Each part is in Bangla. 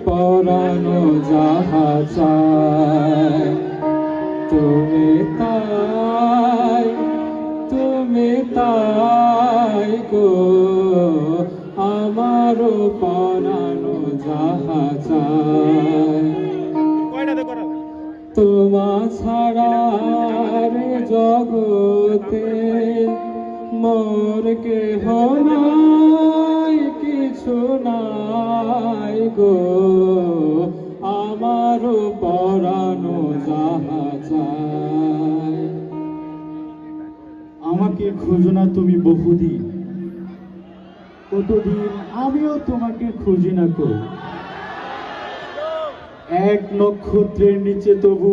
পরানো যাহা চায় তুমি তাই গো আমারও পরানো যাহা চায় তোমা ছাড়া রে জগতে মোর কেহ নাই কিছু নাই গো আমারও পরানো যাহা চায়। আমাকে খোঁজো না তুমি বহুদিন, কতদিন আমিও তোমাকে খুঁজি না কো। এক নক্ষত্রের নিচে তবু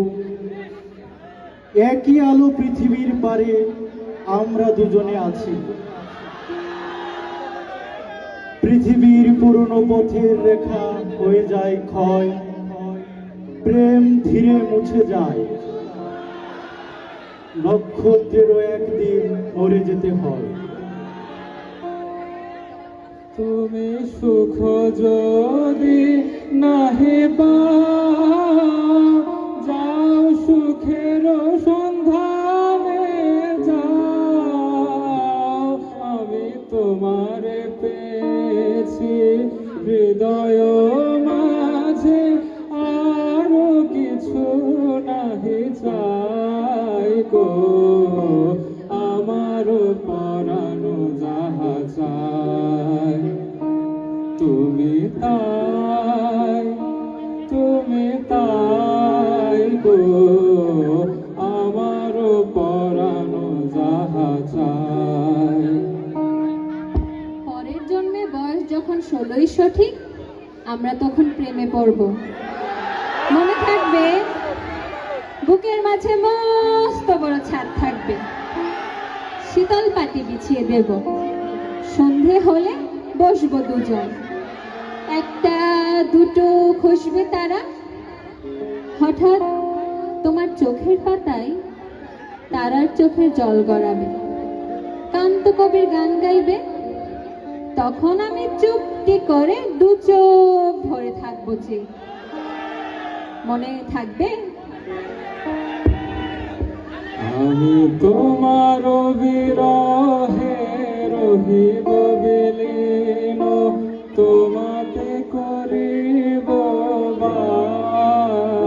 একই আলো পৃথিবীর পারে আমরা দুজনে আছি। পৃথিবীর পুরনো পথের রেখা হয়ে যায় ক্ষয়, প্রেম ধীরে মুছে যায়, নক্ষত্রেরও একদিন মরে যেতে হয়। তুমি সুখ যদি নাহি পাও যাও সুখের সন্ধানে যাও, আমি তোমারে পেয়েছি হৃদয় মাঝে আরো কিছু নাহি চাই গো আমারও পরানো যাহা চায় তুমি তাই গো আমারও পরানো যাহা চায়। পরের জন্মে বয়স যখন 16ই সঠিক, আমরা তখন প্রেমে পড়ব। মনে থাকবে বুকের মাঝে মস্ত বড় ছাদ থাকবে, শীতল পাটি বিছিয়ে দেব, সন্ধে হলে বসবো দুজন, একটা দুটো খসবে তারা, হঠাৎ তোমার চোখের পাতায় তারার চোখে জল গড়াবে, কান্ত কবির গান গাইবে, তখন আমি চুপটি করে দু চোখ ভরে থাকবো যে। মনে থাকবে? আমি তোমার বিরহে রহিব বিলীন, তোমাকে করিব বাস,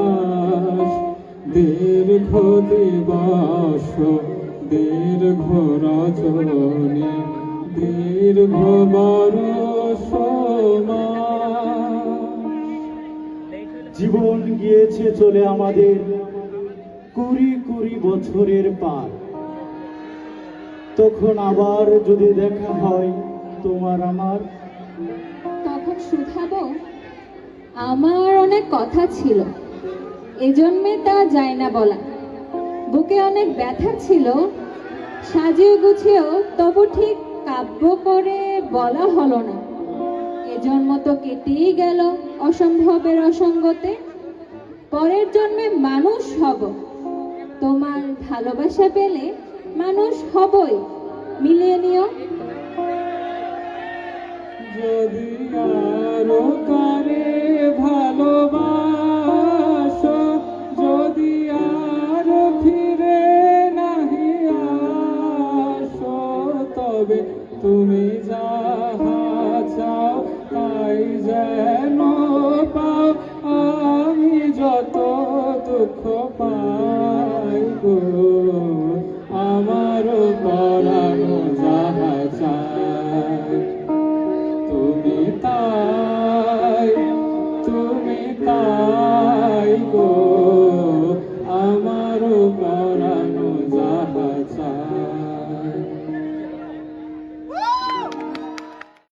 দীর্ঘ দিবস দীর্ঘ রজনী দীর্ঘ বরষ জীবন গিয়েছে চলে আমাদের কুড়ি কুড়ি বছরের পার, তখন আবার যদি দেখা হয় তোমার আমার, তখন শুধাবো আমার অনেক কথা ছিল, এজন্যে তা যায় না বলা, বুকে অনেক ব্যথা ছিল, সাজিয়ে গুছিয়েও তবু ঠিক কাব্য করে বলা হলো না, এজন্ম তো কেটেই গেল অসম্ভবের অসঙ্গতে, পরের জন্মে মানুষ হব, তোমার ভালোবাসা পেলে মানুষ হবই, মিলিয়ে নিও। যদি আরো কারে